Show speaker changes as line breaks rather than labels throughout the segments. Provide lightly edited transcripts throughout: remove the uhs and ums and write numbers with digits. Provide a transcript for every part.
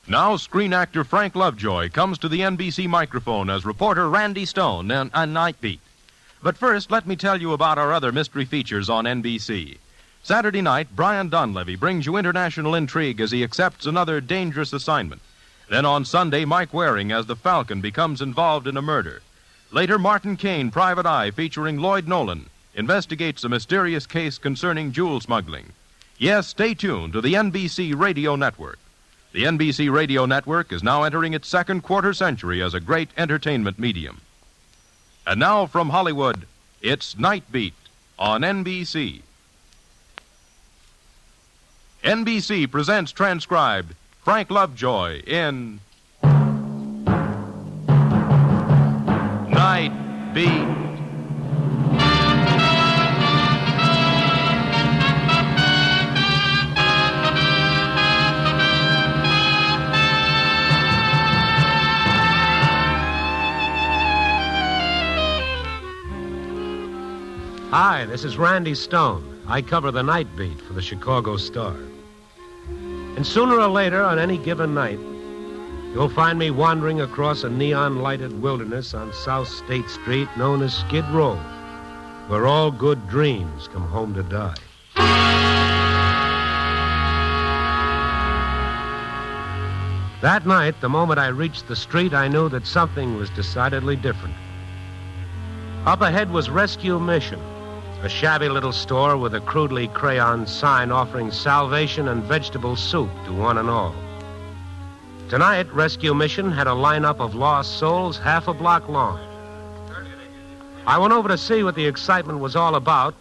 Now, screen actor Frank Lovejoy comes to the NBC microphone as reporter Randy Stone on Night Beat. But first, let me tell you about our other mystery features on NBC. Saturday night, Brian Donlevy brings you international intrigue as he accepts another dangerous assignment. Then on Sunday, Mike Waring as the Falcon becomes involved in a murder. Later, Martin Caine, Private Eye, featuring Lloyd Nolan, investigates a mysterious case concerning jewel smuggling. Yes, stay tuned to the NBC Radio Network. The NBC Radio Network is now entering its second quarter century as a great entertainment medium. And now from Hollywood, it's Night Beat on NBC. NBC presents transcribed Frank Lovejoy in Night Beat.
Hi, this is Randy Stone. I cover the Night Beat for the Chicago Star. And sooner or later, on any given night, you'll find me wandering across a neon-lighted wilderness on South State Street known as Skid Row, where all good dreams come home to die. That night, the moment I reached the street, I knew that something was decidedly different. Up ahead was Rescue Mission, a shabby little store with a crudely crayoned sign offering salvation and vegetable soup to one and all. Tonight, Rescue Mission had a lineup of lost souls half a block long. I went over to see what the excitement was all about,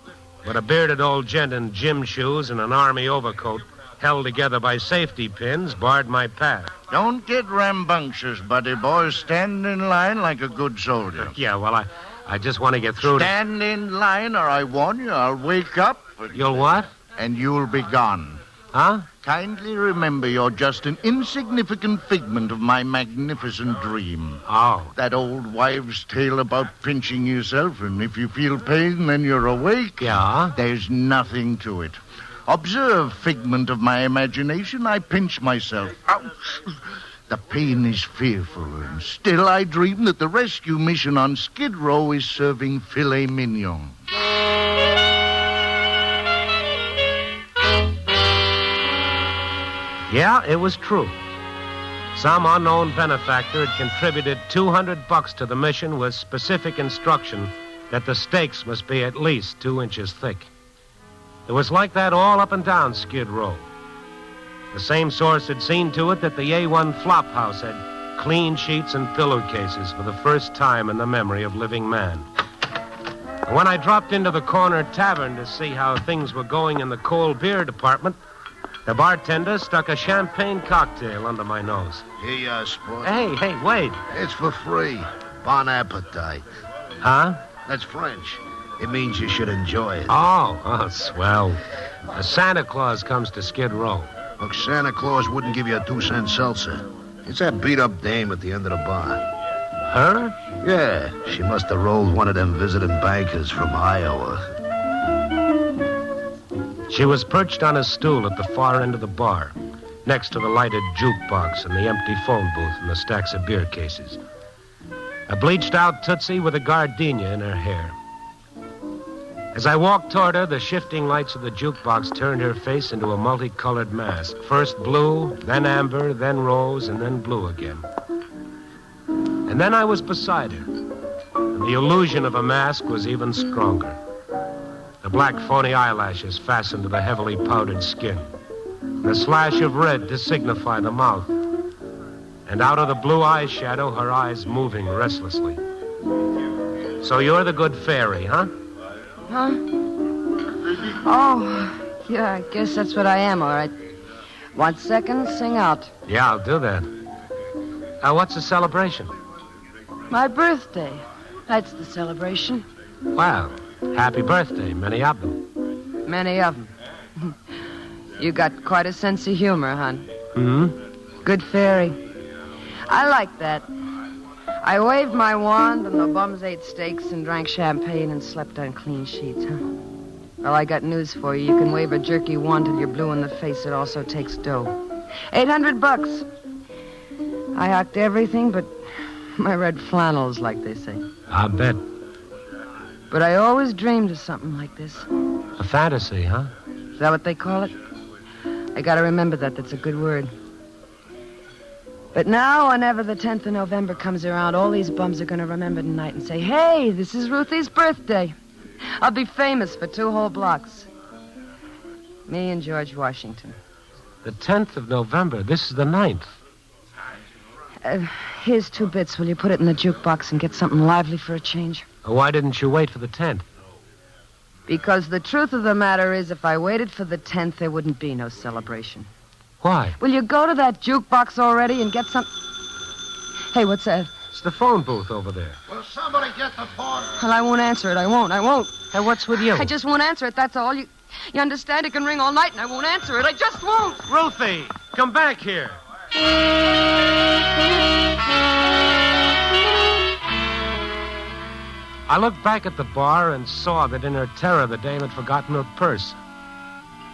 but a bearded old gent in gym shoes and an army overcoat held together by safety pins barred my path.
Don't get rambunctious, buddy boy. Stand in line like a good soldier.
Yeah, well, I just want to get through
Stand in line, or I warn you, I'll wake up.
You'll what?
And you'll be gone.
Huh?
Kindly remember you're just an insignificant figment of my magnificent dream.
Oh.
That old wives' tale about pinching yourself, and if you feel pain, then you're awake.
Yeah?
There's nothing to it. Observe, figment of my imagination, I pinch myself. Ouch! The pain is fearful, and still I dream that the rescue mission on Skid Row is serving filet mignon.
Yeah, it was true. Some unknown benefactor had contributed $200 to the mission with specific instruction that the stakes must be at least 2 inches thick. It was like that all up and down Skid Row. The same source had seen to it that the A1 flop house had clean sheets and pillowcases for the first time in the memory of living man. And when I dropped into the corner tavern to see how things were going in the cold beer department, the bartender stuck a champagne cocktail under my nose.
Here you are, sport.
Hey, wait.
It's for free. Bon appetit.
Huh?
That's French. It means you should enjoy it.
Oh, swell. A Santa Claus comes to Skid Row.
Look, Santa Claus wouldn't give you a 2-cent seltzer. It's that beat-up dame at the end of the bar.
Her?
Yeah, she must have rolled one of them visiting bankers from Iowa.
She was perched on a stool at the far end of the bar, next to the lighted jukebox and the empty phone booth and the stacks of beer cases. A bleached-out Tootsie with a gardenia in her hair. As I walked toward her, the shifting lights of the jukebox turned her face into a multicolored mask. First blue, then amber, then rose, and then blue again. And then I was beside her, and the illusion of a mask was even stronger. The black phony eyelashes fastened to the heavily powdered skin, and a slash of red to signify the mouth. And out of the blue eyeshadow, her eyes moving restlessly. So you're the good fairy, huh?
Huh? Oh, yeah, I guess that's what I am, all right. 1 second, sing out.
Yeah, I'll do that. What's the celebration?
My birthday. That's the celebration.
Well, happy birthday, many of them.
Many of them. You got quite a sense of humor, hon.
Mm-hmm.
Good fairy. I like that. I waved my wand, and the bums ate steaks and drank champagne and slept on clean sheets, huh? Well, I got news for you. You can wave a jerky wand till you're blue in the face. It also takes dough. $800. I hocked everything but my red flannels, like they say.
I bet.
But I always dreamed of something like this.
A fantasy, huh?
Is that what they call it? I gotta remember that. That's a good word. But now, whenever the 10th of November comes around, all these bums are gonna remember tonight and say, hey, this is Ruthie's birthday. I'll be famous for 2 whole blocks. Me and George Washington.
The 10th of November. This is the 9th.
Here's 2 bits. Will you put it in the jukebox and get something lively for a change?
Why didn't you wait for the 10th?
Because the truth of the matter is, if I waited for the 10th, there wouldn't be no celebration.
Why?
Will you go to that jukebox already and get some... Hey, what's that?
It's the phone booth over there.
Will somebody get the phone?
Well, I won't answer it. I won't.
Hey, what's with you?
I just won't answer it, that's all. You understand? It can ring all night and I won't answer it. I just won't.
Ruthie, come back here. I looked back at the bar and saw that in her terror the dame had forgotten her purse.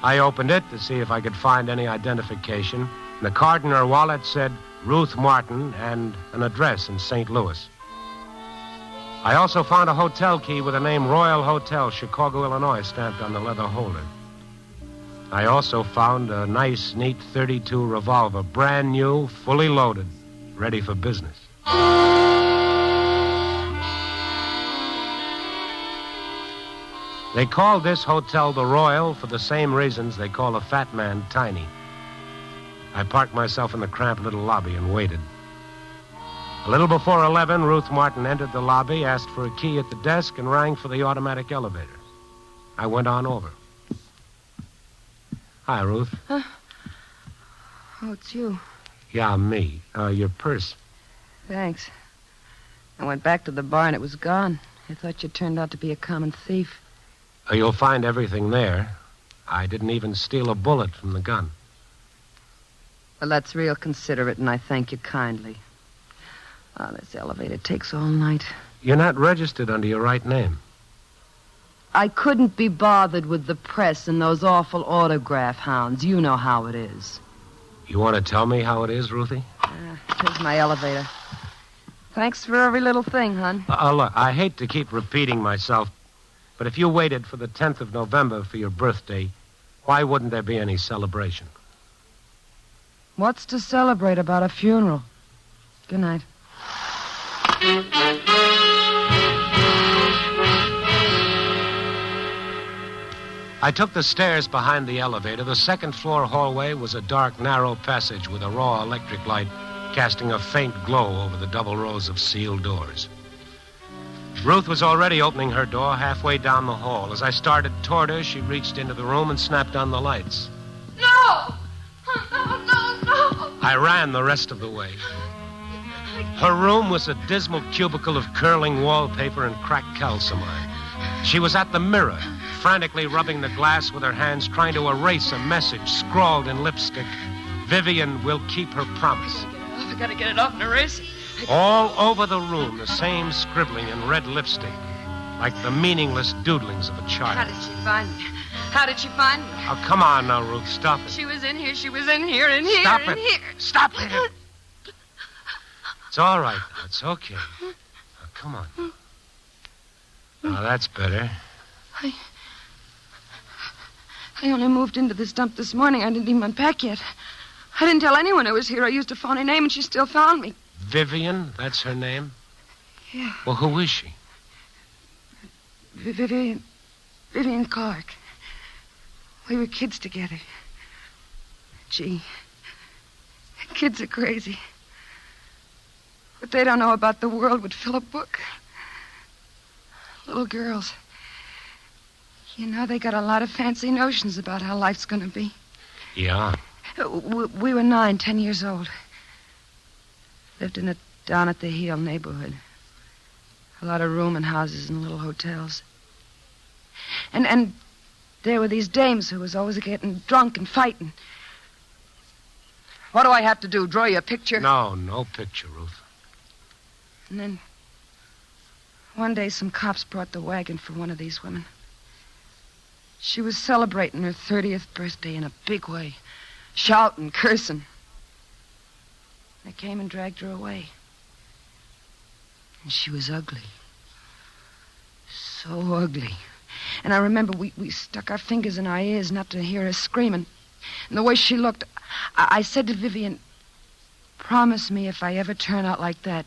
I opened it to see if I could find any identification. And the card in her wallet said Ruth Martin and an address in St. Louis. I also found a hotel key with the name Royal Hotel, Chicago, Illinois, stamped on the leather holder. I also found a nice, neat .32 revolver, brand new, fully loaded, ready for business. They called this hotel the Royal for the same reasons they call a fat man Tiny. I parked myself in the cramped little lobby and waited. A little before 11, Ruth Martin entered the lobby, asked for a key at the desk, and rang for the automatic elevator. I went on over. Hi, Ruth.
Oh, it's you.
Yeah, me. Your purse.
Thanks. I went back to the bar and it was gone. I thought you turned out to be a common thief.
You'll find everything there. I didn't even steal a bullet from the gun.
Well, that's real considerate, and I thank you kindly. Oh, this elevator takes all night.
You're not registered under your right name.
I couldn't be bothered with the press and those awful autograph hounds. You know how it is.
You want to tell me how it is, Ruthie?
Here's my elevator. Thanks for every little thing, hon.
Look, I hate to keep repeating myself, but if you waited for the 10th of November for your birthday, why wouldn't there be any celebration?
What's to celebrate about a funeral? Good night.
I took the stairs behind the elevator. The second-floor hallway was a dark, narrow passage with a raw electric light casting a faint glow over the double rows of sealed doors. Ruth was already opening her door halfway down the hall. As I started toward her, she reached into the room and snapped on the lights.
No! No!
I ran the rest of the way. Her room was a dismal cubicle of curling wallpaper and cracked calcimine. She was at the mirror, frantically rubbing the glass with her hands, trying to erase a message scrawled in lipstick. Vivian will keep her promise.
I gotta get it off and erase it.
All over the room, the same scribbling in red lipstick, like the meaningless doodlings of a child.
How did she find me? How did she find me?
Oh, come on now, Ruth, stop it.
She was in here, in here, in
Stop
here,
it.
here.
Stop it. It's all right. It's okay. Now, come on. Now, that's better.
I only moved into this dump this morning. I didn't even unpack yet. I didn't tell anyone I was here. I used a phony name, and she still found me.
Vivian, that's her name?
Yeah.
Well, who is she?
Vivian Clark. We were kids together. Gee, kids are crazy. What they don't know about the world would fill a book. Little girls. You know, they got a lot of fancy notions about how life's going to be.
Yeah.
We were 9, 10 years old. Lived in a down at the heel neighborhood. A lot of rooming houses and little hotels. And there were these dames who was always getting drunk and fighting. What do I have to do? Draw you a picture?
No picture, Ruth.
And then one day some cops brought the wagon for one of these women. She was celebrating her 30th birthday in a big way. Shouting, cursing. They came and dragged her away. And she was ugly. So ugly. And I remember we stuck our fingers in our ears not to hear her screaming. And the way she looked, I said to Vivian, promise me if I ever turn out like that,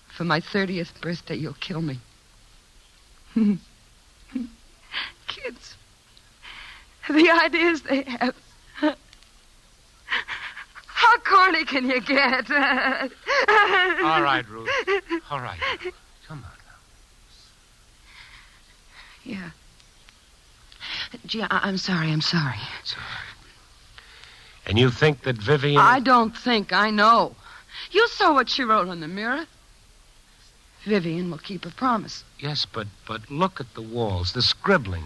for my 30th birthday, you'll kill me. Kids. The ideas they have. How corny can you get?
All right, Ruth. All right. Come on now.
Yeah. Gee, I'm sorry.
It's all right. And you think that Vivian...
I don't think. I know. You saw what she wrote on the mirror. Vivian will keep her promise.
Yes, but look at the walls, the scribbling.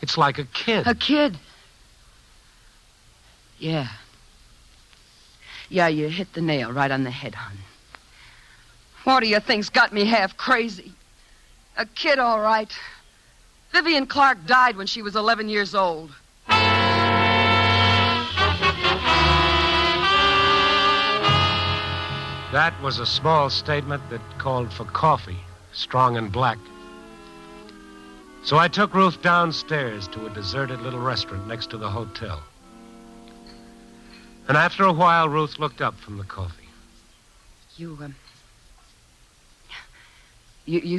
It's like a kid.
A kid? Yeah. Yeah, you hit the nail right on the head, hon. What do you think's got me half crazy? A kid, all right. Vivian Clark died when she was 11 years old.
That was a small statement that called for coffee, strong and black. So I took Ruth downstairs to a deserted little restaurant next to the hotel. And after a while, Ruth looked up from the coffee.
You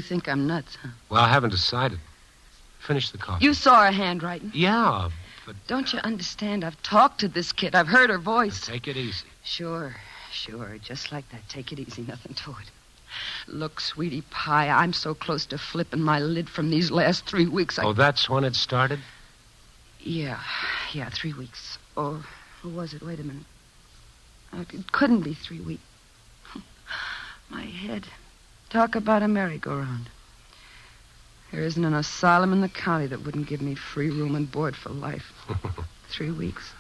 think I'm nuts, huh?
Well, I haven't decided. Finish the coffee.
You saw her handwriting?
Yeah, but...
Don't you understand? I've talked to this kid. I've heard her voice.
Take it easy.
Sure. Just like that. Take it easy. Nothing to it. Look, sweetie pie, I'm so close to flipping my lid from these last 3 weeks.
Oh, that's when it started?
Yeah, 3 weeks. Or who was it? Wait a minute. It couldn't be 3 weeks. My head. Talk about a merry-go-round. There isn't an asylum in the county that wouldn't give me free room and board for life. 3 weeks.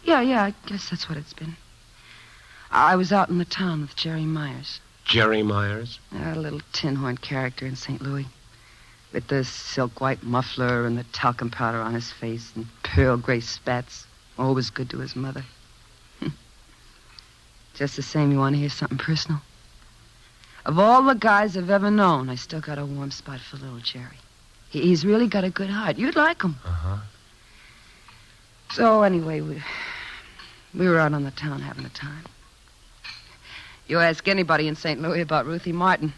Yeah, I guess that's what it's been. I was out in the town with Jerry Myers.
Jerry Myers?
A little tin horn character in St. Louis. With the silk white muffler and the talcum powder on his face and pearl gray spats. Always good to his mother. Just the same, you want to hear something personal? Of all the guys I've ever known, I still got a warm spot for little Jerry. He's really got a good heart. You'd like him.
Uh-huh.
So anyway, we were out on the town having a time. You ask anybody in St. Louis about Ruthie Martin.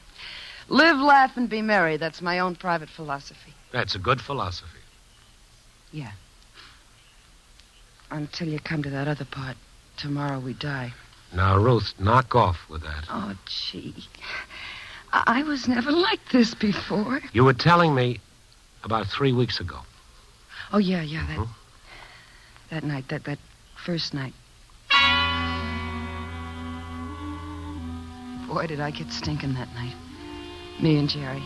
Live, laugh, and be merry. That's my own private philosophy.
That's a good philosophy.
Yeah. Until you come to that other part. Tomorrow we die.
Now, Ruth, knock off with that.
Oh, gee. I was never like this before.
You were telling me about 3 weeks ago.
Oh, yeah, that night, that first night. Boy, did I get stinking that night. Me and Jerry.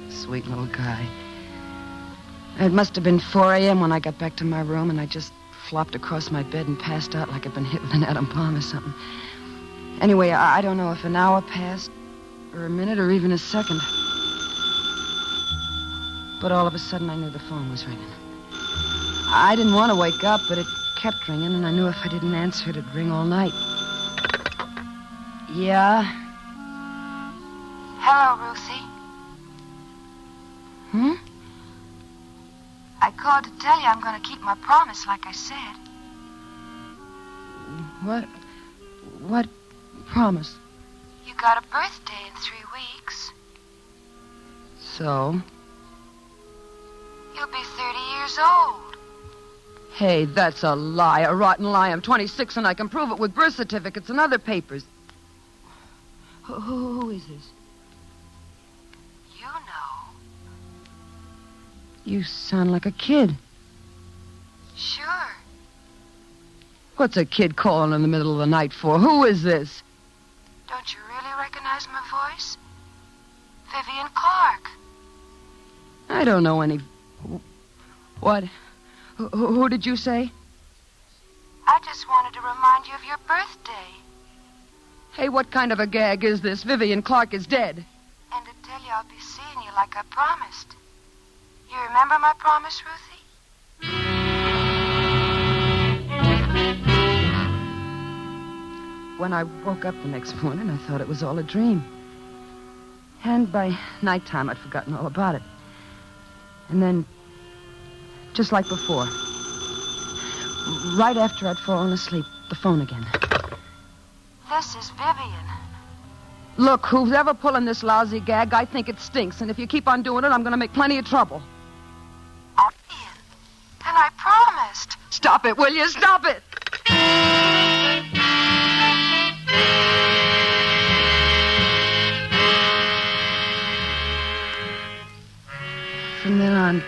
Sweet little guy. It must have been 4 a.m. when I got back to my room, and I just flopped across my bed and passed out like I'd been hit with an atom bomb or something. Anyway, I don't know if an hour passed, or a minute, or even a second. But all of a sudden, I knew the phone was ringing. I didn't want to wake up, but it kept ringing, and I knew if I didn't answer, it'd ring all night. Yeah?
Hello, Ruthie. I called to tell you I'm going to keep my promise, like I said.
What promise?
You got a birthday in 3 weeks.
So?
You'll be 30 years old.
Hey, that's a lie, a rotten lie. I'm 26 and I can prove it with birth certificates and other papers. Who is this?
You know.
You sound like a kid.
Sure.
What's a kid calling in the middle of the night for? Who is this?
Don't you really recognize my voice? Vivian Clark.
I don't know any... What? Who did you say?
I just wanted to remind you of your birthday.
Hey, what kind of a gag is this? Vivian Clark is dead.
And to tell you I'll be seeing you like I promised. You remember my promise, Ruthie?
when I woke up the next morning, I thought it was all a dream. And by nighttime, I'd forgotten all about it. And then, just like before, right after I'd fallen asleep, the phone again.
This is Vivian.
Look, who's ever pulling this lousy gag, I think it stinks. And if you keep on doing it, I'm going to make plenty of trouble.
Vivian. And I promised.
Stop it, will you? Stop it! From then on,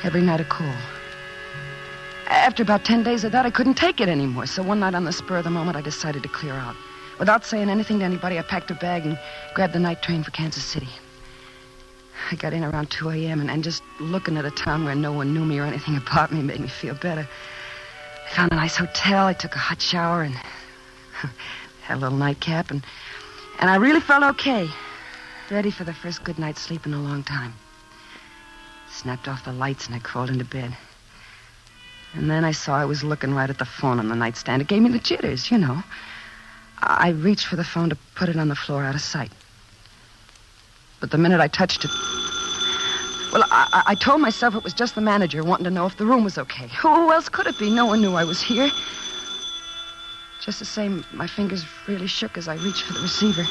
every night a call. After about 10 days of that, I couldn't take it anymore. So one night on the spur of the moment, I decided to clear out. Without saying anything to anybody, I packed a bag and grabbed the night train for Kansas City. I got in around 2 a.m. and just looking at a town where no one knew me or anything about me made me feel better. I found a nice hotel. I took a hot shower and had a little nightcap. And I really felt okay. Ready for the first good night's sleep in a long time. Snapped off the lights and I crawled into bed. And then I saw I was looking right at the phone on the nightstand. It gave me the jitters, you know. I reached for the phone to put it on the floor out of sight. But the minute I touched it... Well, I told myself it was just the manager wanting to know if the room was okay. Who else could it be? No one knew I was here. Just the same, my fingers really shook as I reached for the receiver.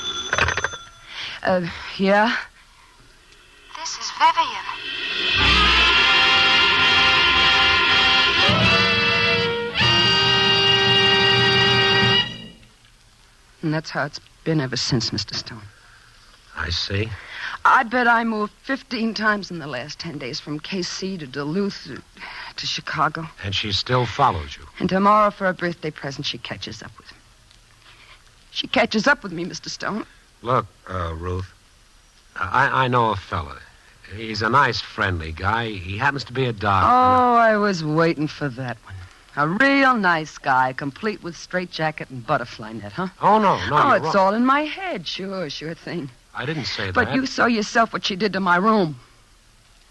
Yeah?
This is Vivian.
And that's how it's been ever since, Mr. Stone.
I see.
I bet I moved 15 times in the last 10 days, from KC to Duluth to Chicago.
And she still follows you.
And tomorrow, for a birthday present, she catches up with me. She catches up with me, Mr. Stone.
Look, Ruth, I know a fella. He's a nice, friendly guy. He happens to be a doctor.
Oh, I was waiting for that one. A real nice guy, complete with straitjacket and butterfly net, huh?
Oh, no, you're
it's
wrong.
all in my head. Sure thing.
I didn't say that.
But you saw yourself what she did to my room.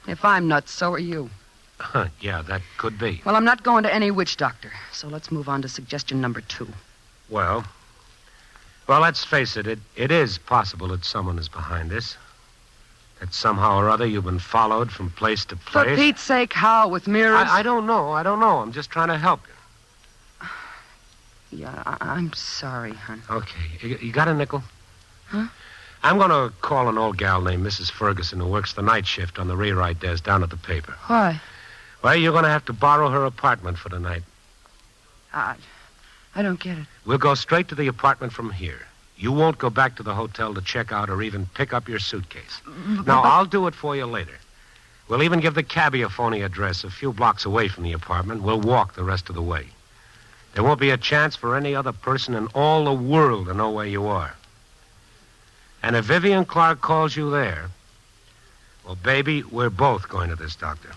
If I'm nuts, so are you.
Yeah, that could be.
Well, I'm not going to any witch doctor. So let's move on to suggestion number 2.
Well, let's face it. It is possible that someone is behind this. That somehow or other you've been followed from place to place.
For Pete's sake, how? With mirrors?
I don't know. I'm just trying to help you.
Yeah, I'm sorry, hon.
Okay. You got a nickel?
Huh?
I'm going to call an old gal named Mrs. Ferguson who works the night shift on the rewrite desk down at the paper.
Why?
Well, you're going to have to borrow her apartment for the night.
I don't get it.
We'll go straight to the apartment from here. You won't go back to the hotel to check out or even pick up your suitcase. Now, I'll do it for you later. We'll even give the cabbie a phony address a few blocks away from the apartment. We'll walk the rest of the way. There won't be a chance for any other person in all the world to know where you are. And if Vivian Clark calls you there, well, baby, we're both going to this doctor.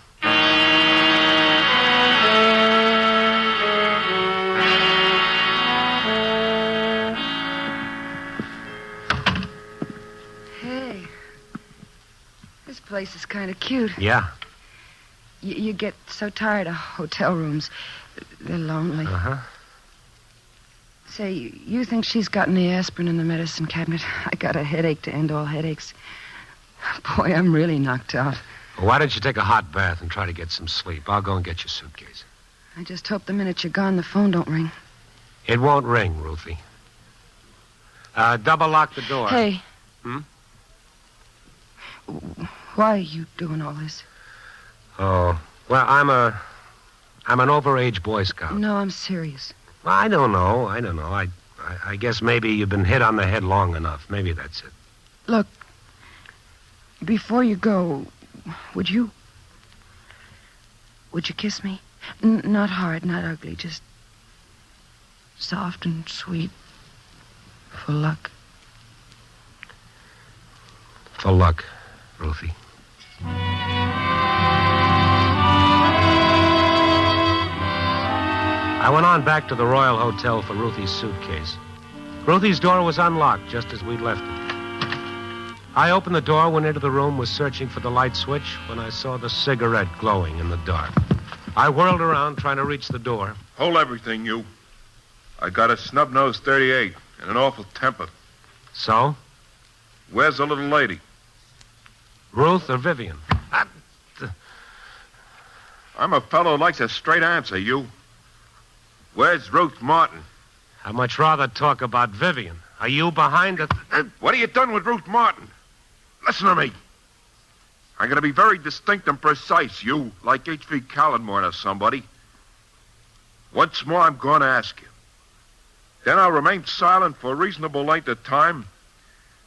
Hey, this place is kind of cute.
Yeah.
You get so tired of hotel rooms. They're lonely.
Uh-huh.
Say, you think she's gotten the aspirin in the medicine cabinet? I got a headache to end all headaches. Boy, I'm really knocked out.
Well, why don't you take a hot bath and try to get some sleep? I'll go and get your suitcase.
I just hope the minute you're gone, the phone don't ring.
It won't ring, Ruthie. Double lock the door.
Hey.
Hmm?
Why are you doing all this?
Oh, well, I'm an overage Boy Scout.
No, I'm serious.
Well, I don't know. I guess maybe you've been hit on the head long enough. Maybe that's it.
Look, before you go, would you kiss me? Not hard, not ugly, just soft and sweet. For luck.
For luck, Ruthie. I went on back to the Royal Hotel for Ruthie's suitcase. Ruthie's door was unlocked just as we'd left it. I opened the door, went into the room, was searching for the light switch when I saw the cigarette glowing in the dark. I whirled around, trying to reach the door.
Hold everything, you. I got a snub-nosed 38 and an awful temper.
So?
Where's the little lady?
Ruth or Vivian?
I'm a fellow who likes a straight answer, you. Where's Ruth Martin?
I'd much rather talk about Vivian. Are you behind the...
What have you done with Ruth Martin? Listen to me. I'm going to be very distinct and precise, you, like H.V. Callenmore or somebody. Once more, I'm going to ask you. Then I'll remain silent for a reasonable length of time.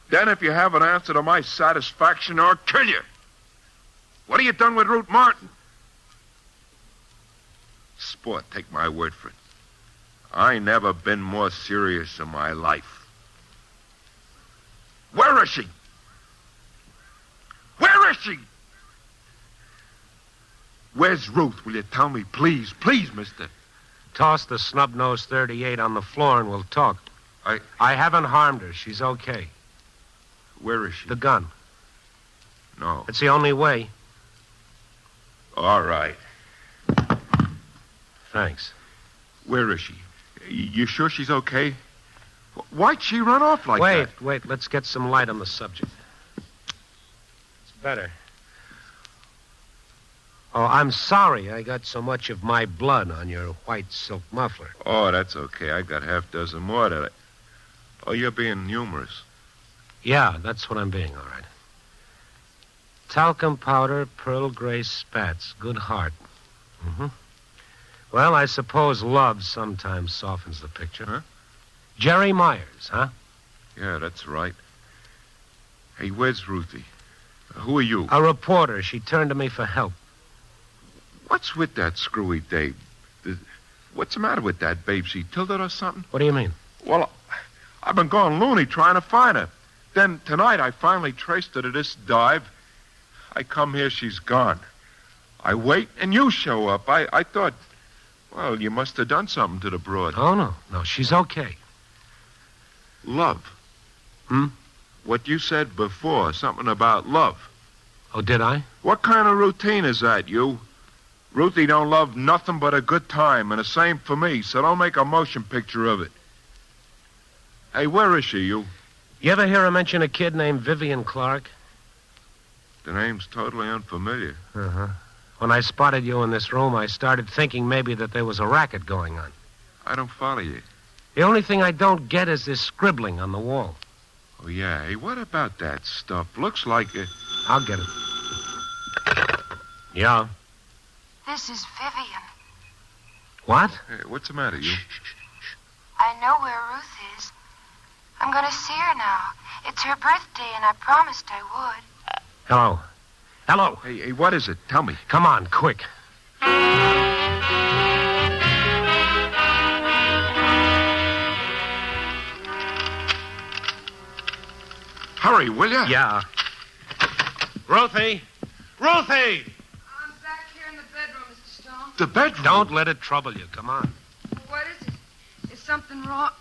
Then, if you have an answer to my satisfaction, I'll kill you. What have you done with Ruth Martin? Sport, take my word for it. I never been more serious in my life. Where is she? Where is she? Where's Ruth? Will you tell me, please? Please, mister.
Toss the snub-nosed 38 on the floor and we'll talk. I haven't harmed her. She's okay.
Where is she?
The gun.
No.
It's the only way.
All right.
Thanks.
Where is she? You sure she's okay? Why'd she run off like that?
Wait. Let's get some light on the subject. It's better. Oh, I'm sorry I got so much of my blood on your white silk muffler.
Oh, that's okay. I got half dozen more that I... Oh, you're being humorous.
Yeah, that's what I'm being, all right. Talcum powder, pearl gray spats, good heart. Mm-hmm. Well, I suppose love sometimes softens the picture.
Huh?
Jerry Myers, huh?
Yeah, that's right. Hey, where's Ruthie? Who are you?
A reporter. She turned to me for help.
What's with that screwy Dave? What's the matter with that babe? She tilted or something?
What do you mean?
Well, I've been going loony trying to find her. Then tonight I finally traced her to this dive. I come here, she's gone. I wait, and you show up. I thought, well, you must have done something to the broad.
Oh, no, she's okay.
Love. What you said before, something about love.
Oh, did I?
What kind of routine is that, you? Ruthie don't love nothing but a good time, and the same for me, so don't make a motion picture of it. Hey, where is she, you?
You ever hear her mention a kid named Vivian Clark?
The name's totally unfamiliar.
Uh-huh. When I spotted you in this room, I started thinking maybe that there was a racket going on.
I don't follow you.
The only thing I don't get is this scribbling on the wall.
Oh, yeah. Hey, what about that stuff? Looks like it...
I'll get it. Yeah.
This is Vivian.
What?
Hey, what's the matter, you?
I know where Ruth is. I'm going to see her now. It's her birthday, and I promised I would.
Hello. Hello.
Hey, what is it? Tell me.
Come on, quick.
Hurry, will you?
Yeah. Ruthie! Ruthie!
I'm back here in the bedroom, Mr. Stone.
The bedroom?
Don't let it trouble you. Come on.
What is it? Is something wrong?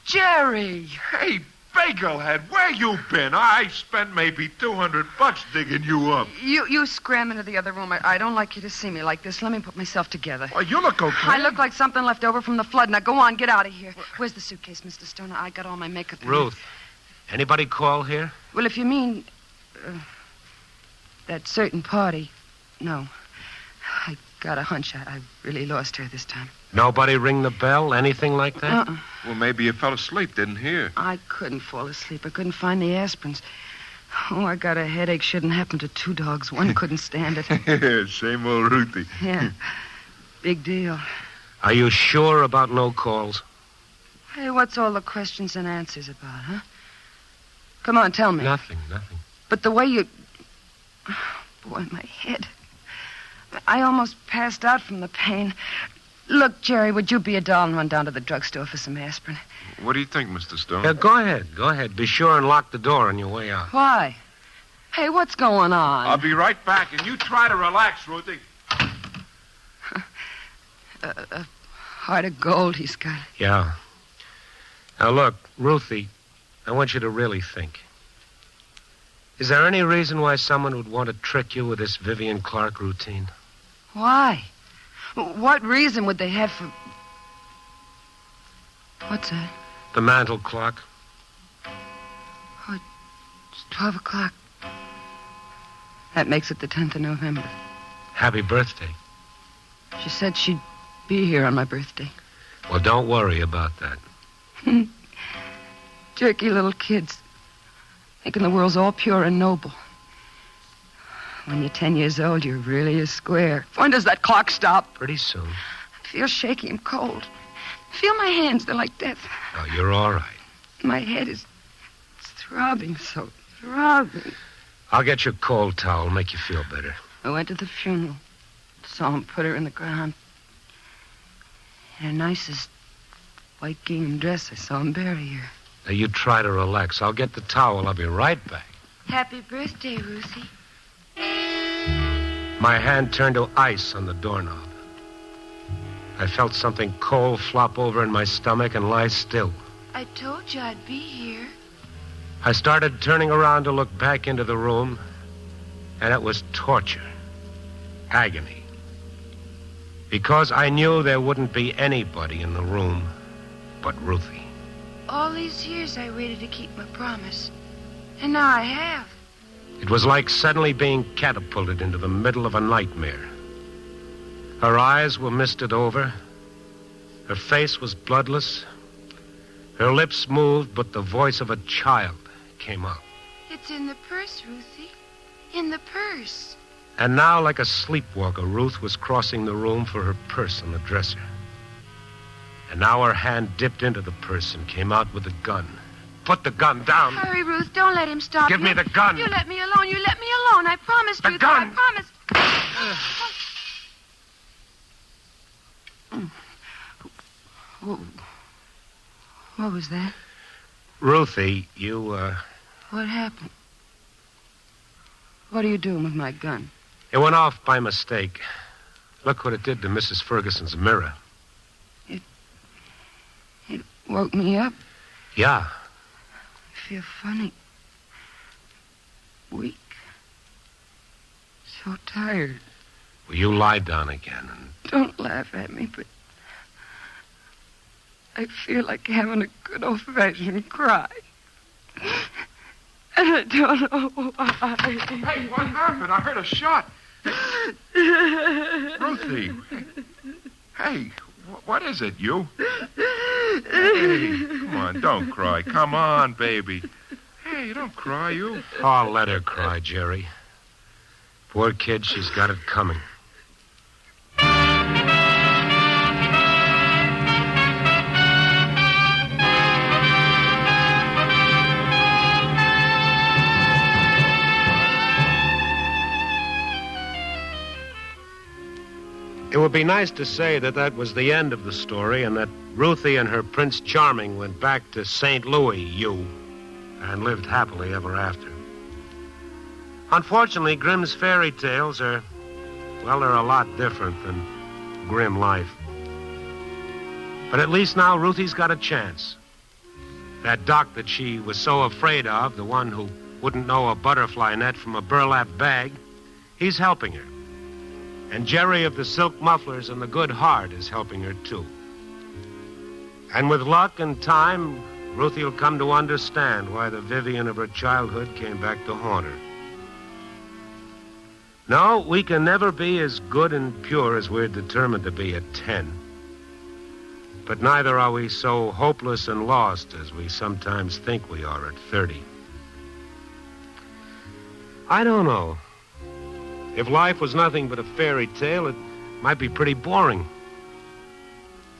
Jerry!
Hey, Bagelhead, where you been? I spent maybe $200 digging you up.
You scram into the other room. I don't like you to see me like this. Let me put myself together.
Well, you look okay.
I look like something left over from the flood. Now, go on, get out of here. Where's the suitcase, Mr. Stone? I got all my makeup in it.
Ruth, anybody call here?
Well, if you mean that certain party, no. I got a hunch I really lost her this time.
Nobody ring the bell? Anything like that?
Well, maybe you fell asleep, didn't hear.
I couldn't fall asleep. I couldn't find the aspirins. Oh, I got a headache. Shouldn't happen to two dogs. One couldn't stand it.
Same old Ruthie.
Yeah. Big deal.
Are you sure about no calls?
Hey, what's all the questions and answers about, huh? Come on, tell me.
Nothing.
But the way you... Boy, my head. I almost passed out from the pain. Look, Jerry, would you be a doll and run down to the drugstore for some aspirin?
What do you think, Mr. Stone?
Yeah, go ahead. Be sure and lock the door on your way out.
Why? Hey, what's going on?
I'll be right back, and you try to relax, Ruthie.
A heart of gold he's got.
Yeah. Now, look, Ruthie, I want you to really think. Is there any reason why someone would want to trick you with this Vivian Clark routine?
Why? What reason would they have for... What's that?
The mantel clock.
Oh, it's 12 o'clock. That makes it the 10th of November.
Happy birthday.
She said she'd be here on my birthday.
Well, don't worry about that.
Jerky little kids. Thinking the world's all pure and noble. When you're 10 years old, you're really a square. When does that clock stop?
Pretty soon.
I feel shaky and cold. Feel my hands. They're like death.
Oh, you're all right.
My head is throbbing so. Throbbing.
I'll get you a cold towel, make you feel better.
I went to the funeral. Saw him put her in the ground. In her nicest white gingham dress, I saw him bury her.
Now, you try to relax. I'll get the towel. I'll be right back.
Happy birthday, Ruthie.
My hand turned to ice on the doorknob. I felt something cold flop over in my stomach and lie still.
I told you I'd be here.
I started turning around to look back into the room, and it was torture. Agony. Because I knew there wouldn't be anybody in the room but Ruthie.
All these years I waited to keep my promise. And now I have.
It was like suddenly being catapulted into the middle of a nightmare. Her eyes were misted over. Her face was bloodless. Her lips moved, but the voice of a child came out.
It's in the purse, Ruthie. In the purse.
And now, like a sleepwalker, Ruth was crossing the room for her purse on the dresser. And now her hand dipped into the purse and came out with a gun. Put the gun down.
Hurry, Ruth. Don't let him stop
Give
you.
me the gun.
You let me alone. You let me alone. I promised
The
you
gun.
that. I promised.
What was that?
Ruthie, you,
What happened? What are you doing with my gun?
It went off by mistake. Look what it did to Mrs. Ferguson's mirror.
It woke me up.
Yeah.
I feel funny. Weak. So tired.
Well, you lie down again and...
Don't laugh at me, but I feel like having a good old-fashioned cry. And I don't know why.
Hey, what happened? I heard a shot. Ruthie. Hey, what is it, you? Hey, come on, don't cry. Come on, baby. Hey, don't cry, you.
Oh, let her cry, Jerry. Poor kid, she's got it coming. It would be nice to say that that was the end of the story and that Ruthie and her Prince Charming went back to St. Louis, and lived happily ever after. Unfortunately, Grimm's fairy tales are, well, they're a lot different than grim life. But at least now Ruthie's got a chance. That doc that she was so afraid of, the one who wouldn't know a butterfly net from a burlap bag, he's helping her. And Jerry of the silk mufflers and the good heart is helping her, too. And with luck and time, Ruthie will come to understand why the Vivian of her childhood came back to haunt her. No, we can never be as good and pure as we're determined to be at 10. But neither are we so hopeless and lost as we sometimes think we are at 30. I don't know. If life was nothing but a fairy tale, it might be pretty boring.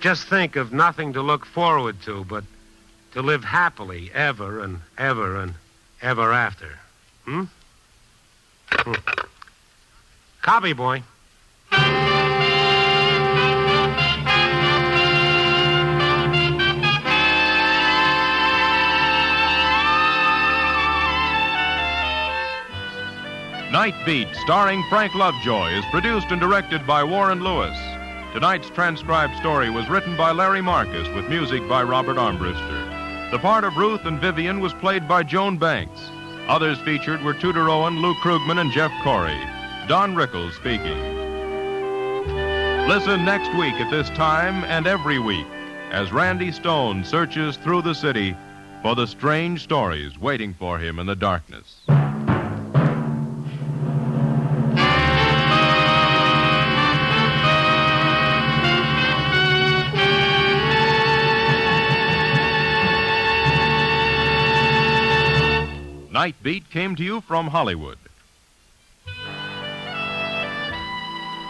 Just think of nothing to look forward to, but to live happily ever and ever and ever after. Copy, boy.
Night Beat, starring Frank Lovejoy, is produced and directed by Warren Lewis. Tonight's transcribed story was written by Larry Marcus with music by Robert Armbruster. The part of Ruth and Vivian was played by Joan Banks. Others featured were Tudor Owen, Lou Krugman, and Jeff Corey. Don Rickles speaking. Listen next week at this time and every week as Randy Stone searches through the city for the strange stories waiting for him in the darkness. Night Beat came to you from Hollywood.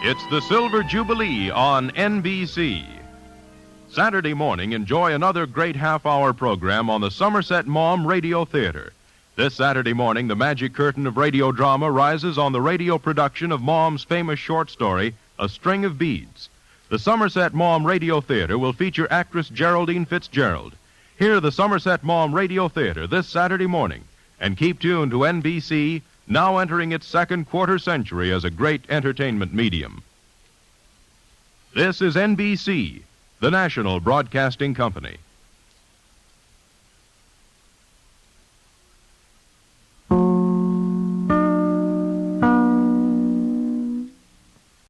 It's the Silver Jubilee on NBC. Saturday morning, enjoy another great half-hour program on the Somerset Maugham Radio Theater. This Saturday morning, the magic curtain of radio drama rises on the radio production of Maugham's famous short story, A String of Beads. The Somerset Maugham Radio Theater will feature actress Geraldine Fitzgerald. Hear the Somerset Maugham Radio Theater this Saturday morning, and keep tuned to NBC, now entering its second quarter century as a great entertainment medium. This is NBC, the national broadcasting company.